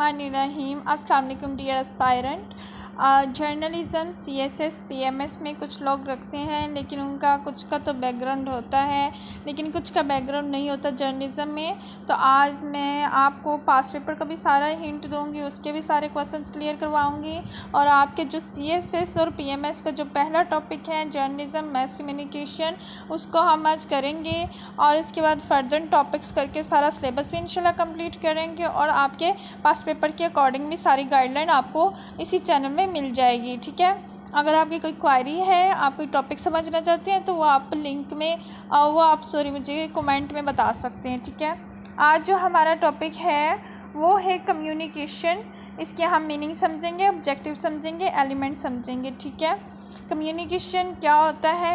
बिस्मिल्लाहिर्रहमानिर्रहीम। अस्सलाम वालेकुम dear aspirant. Journalism CSS PMS में कुछ लोग रखते हैं, लेकिन उनका कुछ का तो बैकग्राउंड होता है, लेकिन कुछ का बैकग्राउंड नहीं होता जर्नलिज़म में। तो आज मैं आपको पास्ट पेपर का भी सारा हिंट दूंगी, उसके भी सारे क्वेश्चंस क्लियर करवाऊंगी। और आपके जो सीएसएस और पीएमएस का जो पहला टॉपिक है जर्नलिज़म मैस कम्युनिकेशन, उसको हम आज करेंगे। और इसके बाद फर्दर टॉपिक्स करके सारा सिलेबस भी इंशाल्लाह कंप्लीट करेंगे। और आपके पास्ट पेपर के अकॉर्डिंग भी सारी गाइडलाइन आपको इसी चैनल में मिल जाएगी, ठीक है। अगर आपकी कोई क्वायरी है, आप कोई टॉपिक समझना चाहते हैं, तो वो आप लिंक में मुझे कमेंट में बता सकते हैं, ठीक है। आज जो हमारा टॉपिक है वो है कम्युनिकेशन। इसके हम मीनिंग समझेंगे, ऑब्जेक्टिव समझेंगे, एलिमेंट समझेंगे, ठीक है। कम्युनिकेशन क्या होता है,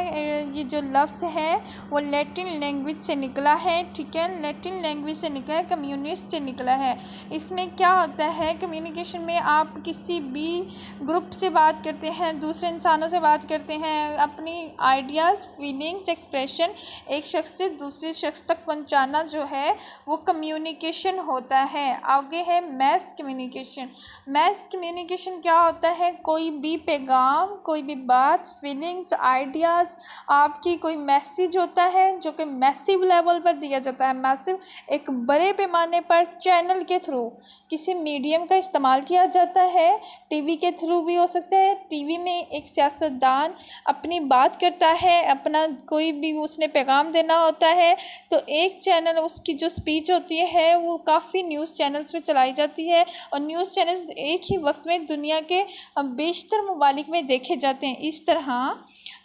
ये जो लफ्ज़ है वो लैटिन लैंग्वेज से निकला है, ठीक है। लैटिन लैंग्वेज से निकला है, कम्युनिस्ट से निकला है। इसमें क्या होता है, कम्युनिकेशन में आप किसी भी ग्रुप से बात करते हैं, दूसरे इंसानों से बात करते हैं, अपनी आइडियाज़, फीलिंग्स, एक्सप्रेशन एक शख्स से दूसरे शख्स तक पहुंचाना जो है वो कम्युनिकेशन होता है। आगे है मैस कम्युनिकेशन। मैस कम्युनिकेशन क्या होता है, कोई भी पैगाम, कोई भी बात, फीलिंग्स, आइडियाज़, आपकी कोई मैसेज होता है जो कि मैसिव लेवल पर दिया जाता है। मैसिव एक बड़े पैमाने पर चैनल के थ्रू किसी मीडियम का इस्तेमाल किया जाता है। टीवी के थ्रू भी हो सकता है। टीवी में एक सियासतदान अपनी बात करता है, अपना कोई भी उसने पैगाम देना होता है, तो एक चैनल उसकी जो स्पीच होती है वो काफ़ी न्यूज़ चैनल्स में चलाई जाती है। और न्यूज़ चैनल्स एक ही वक्त में दुनिया के बेशतर ममालिक में देखे जाते हैं। इस तरह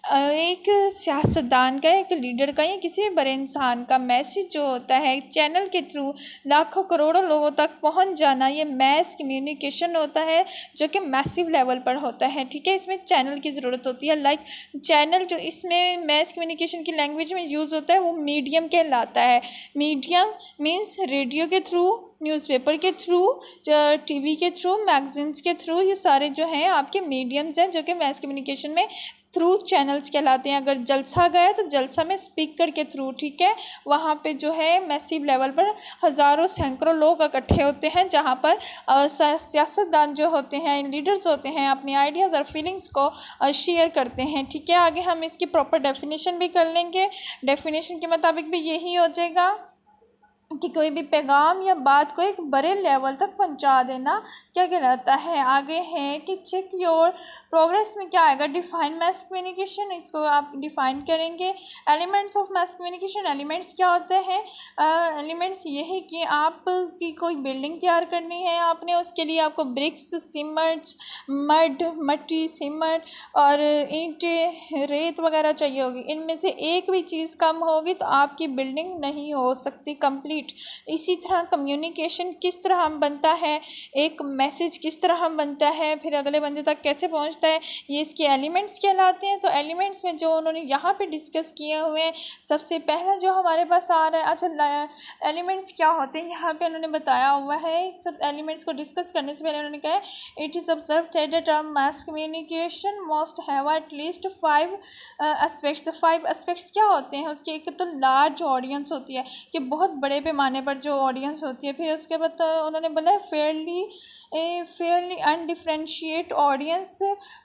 एक सियासतदान का, एक लीडर का या किसी भी बड़े इंसान का मैसेज जो होता है चैनल के थ्रू लाखों करोड़ों लोगों तक पहुंच जाना, ये मैस कम्युनिकेशन होता है जो कि मैसिव लेवल पर होता है, ठीक है। इसमें चैनल की ज़रूरत होती है। लाइक चैनल जो इसमें मैस कम्युनिकेशन की लैंग्वेज में यूज़ होता है वो मीडियम कहलाता है। मीडियम मीन्स रेडियो के थ्रू, न्यूज़पेपर के थ्रू, टीवी के थ्रू, मैगजीन्स के थ्रू, ये सारे जो हैं आपके मीडियम्स हैं जो कि मैस कम्युनिकेशन में थ्रू चैनल्स कहलाते हैं। अगर जलसा गया तो जलसा में स्पीकर के थ्रू, ठीक है, वहाँ पे जो है मैसिव लेवल पर हज़ारों सैकड़ों लोग इकट्ठे होते हैं, जहाँ पर सियासतदान जो होते हैं, लीडर्स होते हैं, अपनी आइडियाज़ और फीलिंग्स को शेयर करते हैं, ठीक है। आगे हम इसकी प्रॉपर डेफिनेशन भी कर लेंगे। डेफिनेशन के मुताबिक भी यही हो जाएगा कि कोई भी पैगाम या बात को एक बड़े लेवल तक पहुंचा देना क्या कहलाता है। आगे है कि चेक योर प्रोग्रेस में क्या आएगा, डिफाइन मैस कम्युनिकेशन, इसको आप डिफाइन करेंगे। Elements of mass communication, elements क्या होते हैं, एलिमेंट्स ये है कि आप की कोई बिल्डिंग तैयार करनी है आपने, उसके लिए आपको ब्रिक्स, सीमेंट, मट्टी, सीमेंट और ईंटें, रेत वगैरह चाहिए होगी। इनमें से एक भी चीज़ कम होगी तो आपकी बिल्डिंग नहीं हो सकती कंप्लीट। इसी तरह कम्युनिकेशन किस तरह हम बनता है, एक मैसेज किस तरह हम बनता है, फिर अगले बंदे तक कैसे पहुंचता है, ये इसके एलिमेंट्स कहलाते हैं। तो एलिमेंट्स में जो उन्होंने यहाँ पे डिस्कस किए हुए हैं, सबसे पहला जो हमारे पास आ रहा है, अच्छा एलिमेंट्स क्या होते हैं यहाँ पे उन्होंने बताया हुआ है। सब एलिमेंट्स को डिस्कस करने से पहले उन्होंने कहा it is observe that the term mass communication must have at least 5 aspects. 5 aspects क्या होते हैं उसके, एक तो लार्ज ऑडियंस होती है कि बहुत बड़े पैमाने पर जो ऑडियंस होती है। फिर उसके बाद उन्होंने बोला फेयरली अनडिफ्रेंशिएट ऑडियंस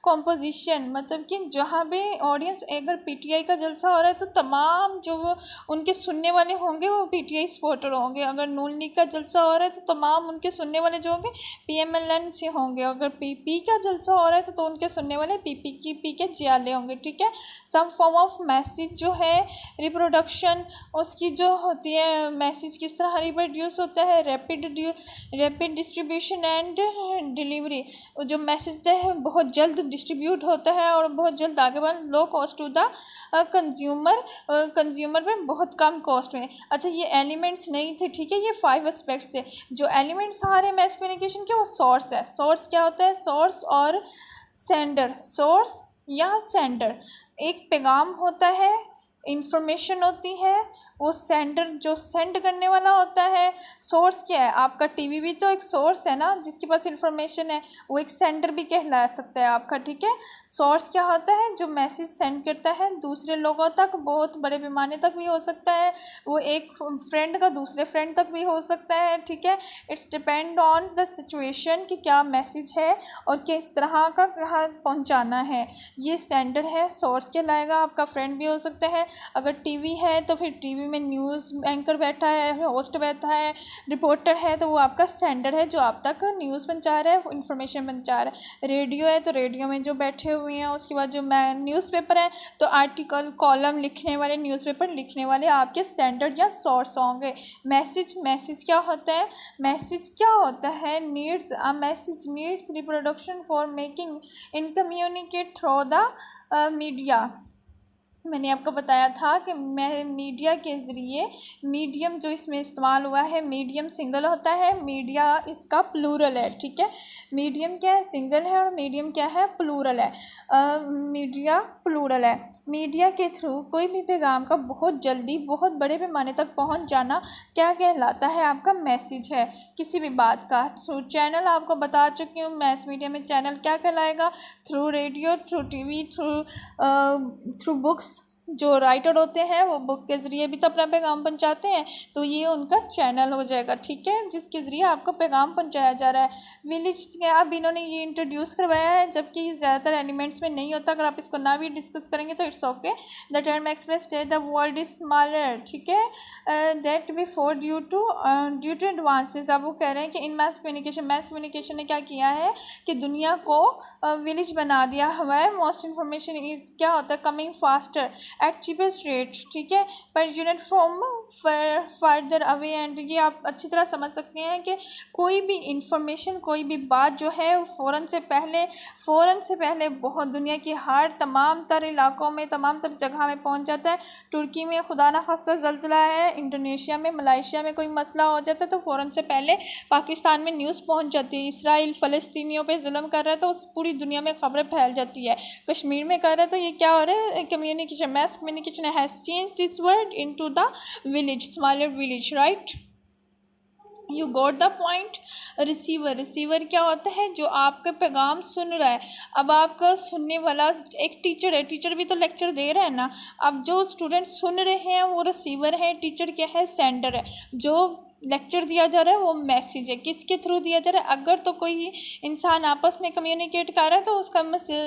कॉम्पोजिशन, मतलब कि जहाँ पे ऑडियंस, अगर पीटीआई का जलसा हो रहा है तो तमाम जो उनके सुनने वाले होंगे वो पीटीआई सपोर्टर होंगे। अगर नून लीग का जलसा हो रहा है तो तमाम उनके सुनने वाले जो होंगे पीएमएलएन से होंगे। अगर पीपी का जलसा हो रहा है तो उनके सुनने वाले पी के जियाले होंगे, ठीक है। सम फॉर्म ऑफ मैसेज जो है रिप्रोडक्शन, उसकी जो होती है मैसेज किस तरह रिप्रोड्यूस होता है, रैपिड डिस्ट्रीब्यूशन एंड डिलीवरी, जो मैसेज है बहुत जल्द डिस्ट्रीब्यूट होता है और बहुत जल्द आगे बढ़, low cost to the consumer में बहुत कम कॉस्ट में। अच्छा ये एलिमेंट्स नहीं थे, ठीक है, ये 5 एस्पेक्ट्स थे। जो एलिमेंट्स आ रहे हैं मैस कम्युनिकेशन के वो सोर्स है। सोर्स क्या होता है, सोर्स और सेंडर। सोर्स या सेंडर, एक पैगाम होता है, इंफॉर्मेशन होती है, वो सेंडर जो सेंड करने वाला होता है। सोर्स क्या है आपका? टीवी भी तो एक सोर्स है ना, जिसके पास इंफॉर्मेशन है, वो एक सेंडर भी कहला सकता है आपका, ठीक है। सोर्स क्या होता है? जो मैसेज सेंड करता है दूसरे लोगों तक, बहुत बड़े पैमाने तक भी हो सकता है, वो एक फ्रेंड का दूसरे फ्रेंड तक भी हो सकता है, ठीक है। It's depend on the situation कि क्या मैसेज है और किस तरह का कहाँ पहुँचाना है। ये सेंडर है। सोर्स कहलाएगा। आपका फ्रेंड भी हो सकता है। अगर टीवी है तो फिर टीवी में न्यूज़ एंकर बैठा है, होस्ट बैठा है, रिपोर्टर है, तो वो आपका सेंडर है जो आप तक न्यूज़ पहुंचा रहा है, इन्फॉर्मेशन पहुंचा रहा है। रेडियो है तो रेडियो में जो बैठे हुए हैं। उसके बाद जो न्यूज़पेपर है तो आर्टिकल कॉलम लिखने वाले, न्यूज़पेपर लिखने वाले आपके सेंडर या सोर्स होंगे। मैसेज क्या होता है? मैसेज क्या होता है? Needs a message needs reproduction for making in communicate through the media. मैंने आपको बताया था कि मैं मीडिया के ज़रिए, मीडियम जो इसमें इस्तेमाल हुआ है, मीडियम सिंगल होता है, मीडिया इसका प्लूरल है, ठीक है। मीडियम क्या है? सिंगल है, और मीडियम क्या है? प्लूरल है। मीडिया प्लूरल है। मीडिया के थ्रू कोई भी पैगाम का बहुत जल्दी बहुत बड़े पैमाने तक पहुंच जाना क्या कहलाता है? आपका मैसेज है किसी भी बात का। थ्रू चैनल आपको बता चुकी हूँ, मैस मीडिया में चैनल क्या कहलाएगा? Through radio, through TV, through books. जो राइटर होते हैं वो बुक के ज़रिए भी तो अपना पैगाम पहुंचाते हैं, तो ये उनका चैनल हो जाएगा, ठीक है, जिसके ज़रिए आपको पैगाम पहुंचाया जा रहा है। विलेज अब इन्होंने ये इंट्रोड्यूस करवाया है, जबकि ज़्यादातर एलिमेंट्स में नहीं होता। अगर आप इसको ना भी डिस्कस करेंगे तो it's okay. The term express the world is smaller, ठीक है, that before due to advances. अब वो कह रहे हैं कि इन मैस कम्युनिकेशन ने क्या किया है कि दुनिया को विलेज बना दिया हुआ है। मोस्ट इन्फॉर्मेशन इज क्या होता है? Coming faster at cheapest rate, ठीक है, पर unit from further away. And ये आप अच्छी तरह समझ सकते हैं कि कोई भी इंफॉर्मेशन, कोई भी बात जो है फ़ौरन से पहले बहुत दुनिया की हर तमाम तर इलाकों में, तमाम तर जगह में पहुंच जाता है। तुर्की में खुदा न खास्ता ज़ल्ज़ला है, इंडोनेशिया में, मलाइशिया में कोई मसला हो जाता है तो फ़ौरन से पहले पाकिस्तान में न्यूज़ पहुंच जाती है। इसराइल फ़लस्तीनियों पे जुल्म कर रहा है तो उस पूरी दुनिया में खबरें फैल जाती है। कश्मीर में कर रहा है तो ये क्या हो रहा है? Communication, mass communication has changed this word into the village, smaller village, right? You got the point? Receiver क्या होता है? जो आपका पैगाम सुन रहा है। अब आपका सुनने वाला एक टीचर है, टीचर भी तो लेक्चर दे रहा है ना। अब जो स्टूडेंट सुन रहे हैं वो रिसीवर है, टीचर क्या है? सेंडर है। जो लेक्चर दिया जा रहा है वो मैसेज है, किसके थ्रू दिया जा रहा है? अगर तो कोई इंसान आपस में कम्युनिकेट कर रहा है तो उसका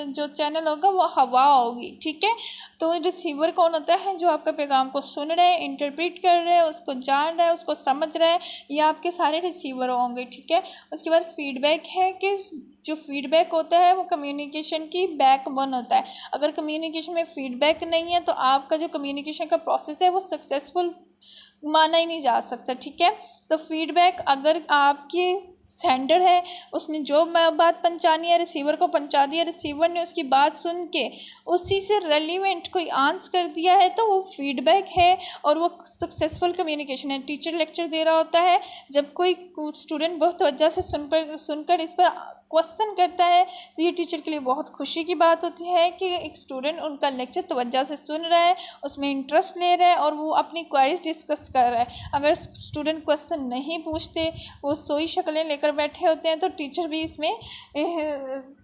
जो चैनल होगा वो हवा होगी, ठीक है। तो रिसीवर कौन होता है? जो आपका पैगाम को सुन रहे हैं, इंटरप्रेट कर रहे हैं, उसको जान रहा है, उसको समझ रहा है, ये आपके सारे रिसीवर होंगे, ठीक है। उसके बाद फीडबैक है कि जो फीडबैक होता है वो कम्युनिकेशन की बैकबोन होता है। अगर कम्युनिकेशन में फीडबैक नहीं है तो आपका जो कम्युनिकेशन का प्रोसेस है वो सक्सेसफुल माना ही नहीं जा सकता, ठीक है। तो फीडबैक, अगर आपके सेंडर है, उसने जो बात पहुंचानी है रिसीवर को पहुंचा दिया, रिसीवर ने उसकी बात सुन के उसी से रेलिवेंट कोई आंसर कर दिया है तो वो फीडबैक है और वो सक्सेसफुल कम्युनिकेशन है। टीचर लेक्चर दे रहा होता है, जब कोई स्टूडेंट बहुत तवज्जो से सुनकर इस पर क्वेश्चन करता है तो ये टीचर के लिए बहुत खुशी की बात होती है कि एक स्टूडेंट उनका लेक्चर तवज्जो से सुन रहा है, उसमें इंटरेस्ट ले रहा है और वो अपनी क्वेरीज डिस्कस कर रहा है। अगर स्टूडेंट क्वेश्चन नहीं पूछते, वो सोई शक्लें लेकर बैठे होते हैं तो टीचर भी इसमें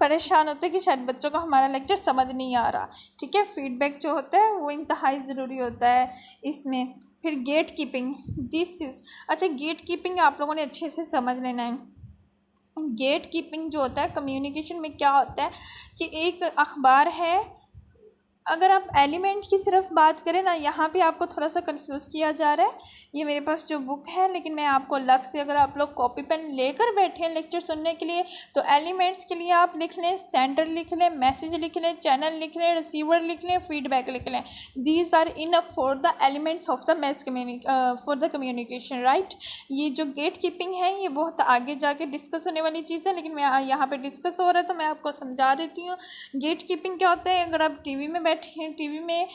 परेशान होते हैं कि शायद बच्चों को हमारा लेक्चर समझ नहीं आ रहा, ठीक है। फीडबैक जो होता है वो इंतहाई ज़रूरी होता है इसमें। फिर गेट कीपिंग, अच्छा, गेट कीपिंग आप लोगों ने अच्छे से समझ लेना है। गेट कीपिंग जो होता है कम्युनिकेशन में क्या होता है कि एक अखबार है, अगर आप एलिमेंट की सिर्फ बात करें ना, यहाँ पे आपको थोड़ा सा कंफ्यूज किया जा रहा है। ये मेरे पास जो बुक है, लेकिन मैं आपको अलग से, अगर आप लोग कॉपी पेन लेकर बैठे हैं लेक्चर सुनने के लिए तो एलिमेंट्स के लिए आप लिख लें, सेंडर लिख लें, मैसेज लिख लें, चैनल लिख लें, रिसीवर लिख लें, फीडबैक लिख लें। These are enough for the elements of the for the communication, right. ये जो गेट कीपिंग है ये बहुत आगे जाके डिस्कस होने वाली चीज़ है, लेकिन मैं यहाँ पर डिस्कस हो रहा है तो मैं आपको समझा देती हूँ। गेट कीपिंग क्या होता है? अगर आप टीवी में बैठे हैं, टीवी में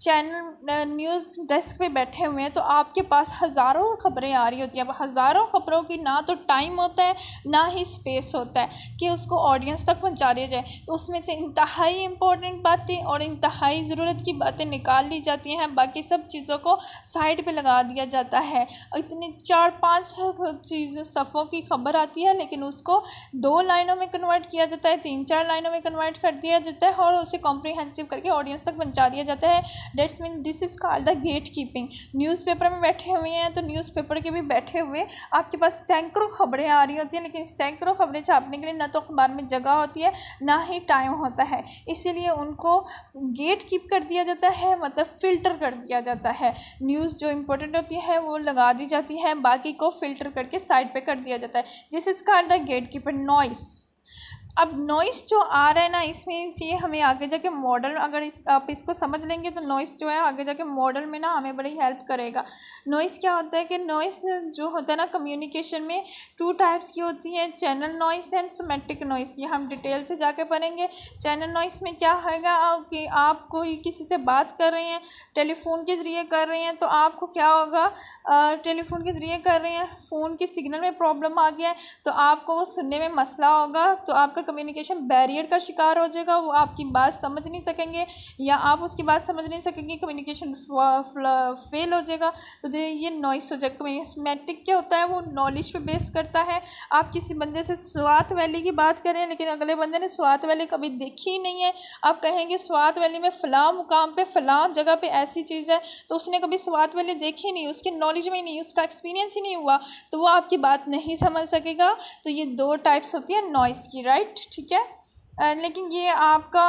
चैनल न्यूज़ डेस्क पे बैठे हुए हैं तो आपके पास हज़ारों खबरें आ रही होती हैं। अब हज़ारों खबरों की ना तो टाइम होता है ना ही स्पेस होता है कि उसको ऑडियंस तक पहुंचा दिया जाए, तो उसमें से इंतहाई इम्पोर्टेंट बातें और इंतहाई ज़रूरत की बातें निकाल ली जाती हैं, बाकी सब चीज़ों को साइड पे लगा दिया जाता है। इतनी 4-5 चीज़ सफ़ों की खबर आती है लेकिन उसको 2 लाइनों में कन्वर्ट किया जाता है, 3-4 लाइनों में कन्वर्ट कर दिया जाता है और उसे कॉम्प्रिहेंसिव करके ऑडियंस तक पहुंचा दिया जाता है। That's mean this is called the gatekeeping. Newspaper में बैठे हुए हैं तो न्यूज़पेपर के भी बैठे हुए आपके पास सैकड़ों खबरें आ रही होती हैं, लेकिन सैकड़ों खबरें छापने के लिए ना तो अखबार में जगह होती है ना ही टाइम होता है, इसीलिए उनको गेट कीप कर दिया जाता है, मतलब फ़िल्टर कर दिया जाता है। न्यूज़ जो इम्पोर्टेंट होती है वो लगा दी जाती है, बाकी को फ़िल्टर करके साइड पे कर दिया जाता है। This is called the gatekeeper. Noise, अब नॉइस जो आ रहा है ना, इसमें ये हमें आगे जाके मॉडल, अगर आप इसको समझ लेंगे तो नॉइस जो है आगे जाके मॉडल में ना हमें बड़ी हेल्प करेगा। नॉइस क्या होता है कि नॉइस जो होता है ना कम्युनिकेशन में 2 टाइप्स की होती है, channel noise and somatic noise. ये हम डिटेल से जाके पढ़ेंगे। चैनल नॉइस में क्या होगा कि आप कोई किसी से बात कर रहे हैं, टेलीफोन के ज़रिए कर रहे हैं, तो आपको क्या होगा, टेलीफोन के ज़रिए कर रहे हैं, फ़ोन के सिग्नल में प्रॉब्लम आ गया है तो आपको वो सुनने में मसला होगा, तो आपका कम्युनिकेशन बैरियर का शिकार हो जाएगा, वो आपकी बात समझ नहीं सकेंगे या आप उसकी बात समझ नहीं सकेंगे, कम्युनिकेशन फेल हो जाएगा, तो ये नॉइस हो जाएगा। सोमैटिक क्या होता है, वो नॉलेज पे बेस करता है। आप किसी बंदे से स्वात वैली की बात करें लेकिन अगले बंदे ने स्वात वैली कभी देखी ही नहीं है, आप कहेंगे स्वात वैली में फ़लाँ मुकाम पे फ़लाँ जगह पे ऐसी चीज़ है, तो उसने कभी स्वात वैली देखी नहीं, उसके नॉलेज में ही नहीं, उसका एक्सपीरियंस ही नहीं हुआ, तो वो आपकी बात नहीं समझ सकेगा। तो ये 2 टाइप्स होती है नॉइस की, राइट, ठीक है। लेकिन ये आपका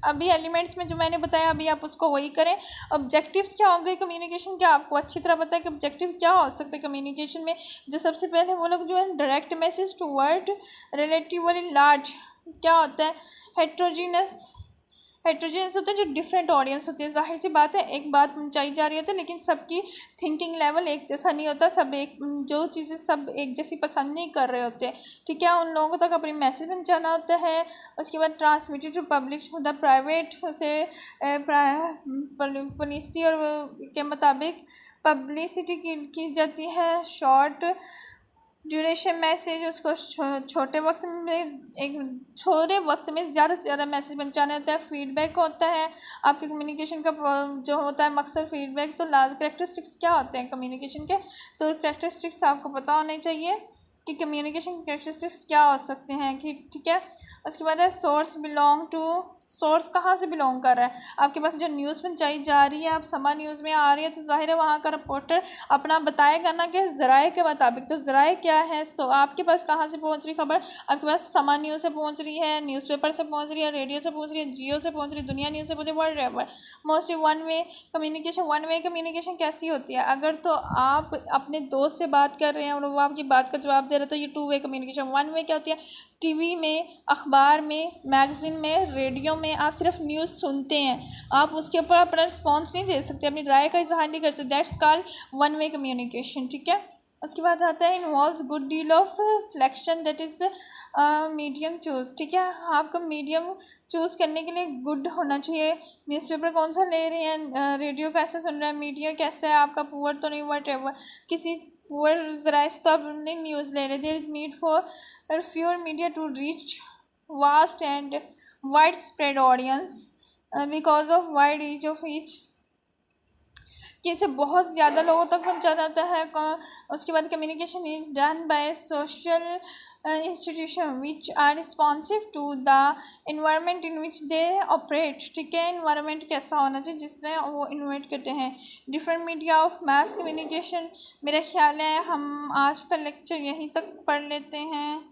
अभी एलिमेंट्स में जो मैंने बताया अभी आप उसको वही करें। ऑब्जेक्टिव्स क्या होंगे कम्युनिकेशन के, आपको अच्छी तरह पता है कि ऑब्जेक्टिव क्या हो सकते हैं कम्युनिकेशन में। जो सबसे पहले वो लोग जो है direct message to word relatively large, क्या होता है, हेट्रोजीनस होता है, जो डिफरेंट ऑडियंस होती है। जाहिर सी बात है एक बात पहुंचाई जा रही होती है लेकिन सबकी थिंकिंग लेवल एक जैसा नहीं होता, सब एक जो चीज़ें सब एक जैसी पसंद नहीं कर रहे होते, ठीक है। उन लोगों तक अपनी मैसेज पहुंचाना होता है। उसके बाद ट्रांसमिटेड टू पब्लिक होता है प्राइवेट, उसे पॉलिसी और के मुताबिक पब्लिसिटी की जाती है। शॉर्ट ड्यूरेशन मैसेज, उसको छोटे वक्त में ज़्यादा से ज़्यादा मैसेज पहुंचाना होता है। फीडबैक होता है आपके कम्युनिकेशन का जो होता है मकसद फीडबैक। तो कैरेक्टरिस्टिक्स क्या होते हैं कम्युनिकेशन के, तो कैरेक्टरिस्टिक्स आपको पता होने चाहिए कि कम्युनिकेशन कैरेक्टरिस्टिक्स क्या हो सकते हैं, कि ठीक है। उसके बाद है सोर्स कहाँ से बिलोंग कर रहा है। आपके पास जो न्यूज़ पहुंचाई जा रही है, आप समा न्यूज़ में आ रही है, तो जाहिर है वहाँ का रिपोर्टर अपना बताएगा ना कि ज़राए के मुताबिक, तो ज़राए क्या है, आपके पास कहाँ से पहुँच रही खबर, आपके पास समा न्यूज़ से पहुँच रही है, न्यूज़पेपर से पहुँच रही है, रेडियो से पहुँच रही है, जियो से पहुँच रही है, दुनिया न्यूज़ से पहुँच रही है, मोस्टली वन वे कम्युनिकेशन कैसी होती है, अगर तो आप अपने दोस्त से बात कर रहे हैं और वो आपकी बात का जवाब दे रहे हैं तो ये 2 वे कम्युनिकेशन। 1 वे क्या होती है, टीवी में, अखबार में, मैगज़ीन में, रेडियो में आप सिर्फ न्यूज़ सुनते हैं, आप उसके ऊपर अपना रिस्पॉन्स नहीं दे सकते, अपनी राय का इजहार नहीं कर सकते, दैट्स कॉल्ड 1 वे कम्युनिकेशन, ठीक है। उसके बाद आता है involves good deal of selection, that is medium choose, ठीक है। आपको मीडियम चूज़ करने के लिए गुड होना चाहिए। न्यूज़पेपर कौन सा ले रहे हैं, रेडियो कैसे सुन रहे हैं, मीडिया कैसा है आपका, पुअर तो नहीं, वट किसी पुअर ज़राए तो आप नहीं न्यूज़ ले रहे। There is need for fewer media to reach vast and widespread audience because of wide reach of each, कि इसे बहुत ज़्यादा लोगों तक पहुंचा जाता है। उसके बाद communication is done by social institution which are responsive to the environment in which they operate, ठीक है। इन्वायरमेंट कैसा होना चाहिए जिसमें वो इन्वाइट करते हैं। Different media of mass communication, मेरा ख्याल है हम आज का लेक्चर यहीं तक पढ़ लेते हैं।